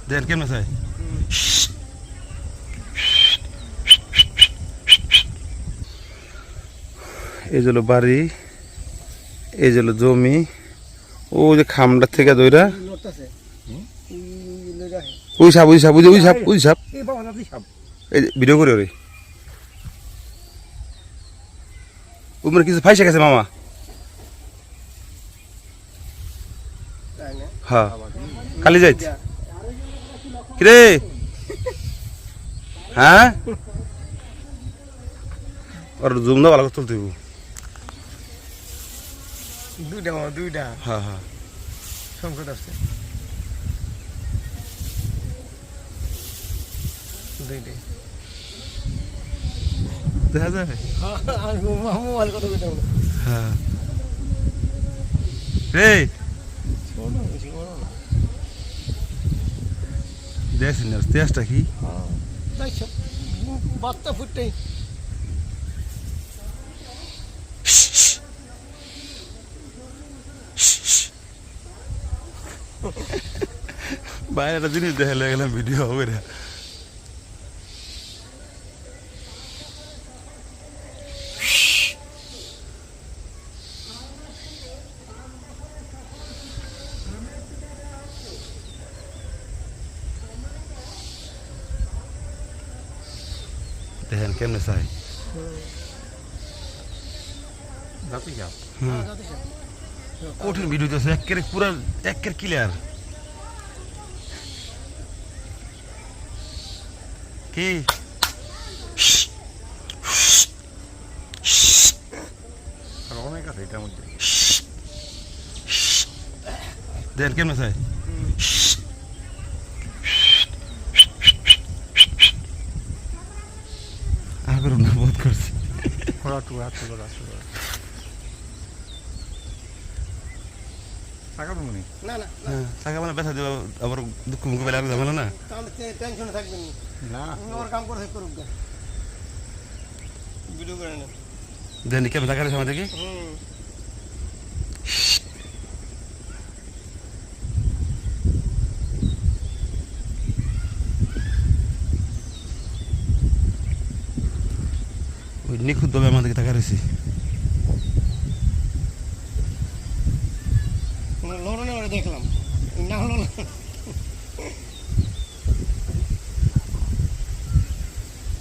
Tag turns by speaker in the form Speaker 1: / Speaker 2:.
Speaker 1: দেন কেমন চাই এই হলো বাড়ি, এই হলো জমি, ও যে খামটা থেকে দইরা ওই সাপ ওই সাপ ওই ওই সাপ ওই সাপ এই ভিডিও করে রে উমরে কিছু ফাইসে গেছে মামা। হ্যাঁ কালি যাইছে কিরে হ্যাঁ আর জুম না ভালো করে তুলতে হইব।
Speaker 2: দুইটা
Speaker 1: হ্যাঁ হ্যাঁ
Speaker 2: সংকট আছে দুইটাই
Speaker 1: দেখা যায়
Speaker 2: মোবাইল কথা কইতে হবে
Speaker 1: হ্যাঁ রে দেখছেন না তেজটা কি
Speaker 2: বাচ্চা ফুটতেই
Speaker 1: বাইরে একটা জিনিস দেখে লেগে গেলাম ভিডিও হবে রে দেখেন কেমনে চাই কঠিন ভিডিও আছে একের পুরা একের ক্লিয়ার কি
Speaker 2: অনেক আছে এটার মধ্যে
Speaker 1: দেখেন কেমনে চাই আর করুন না বহুত করছি
Speaker 2: না না
Speaker 1: টাকা মানে ব্যথা দেবো আবার দুঃখ মুখ বেলা যাবে না
Speaker 2: তাহলে টেনশনে থাকবেন না ওর কাম করে করুক ভিডিও করে না
Speaker 1: দেন কেমন টাকা রয়েছে আমাদেরকে ওই নিখুঁতভাবে আমাদেরকে টাকা রয়েছে
Speaker 2: লড়নে দেখলাম না হলো না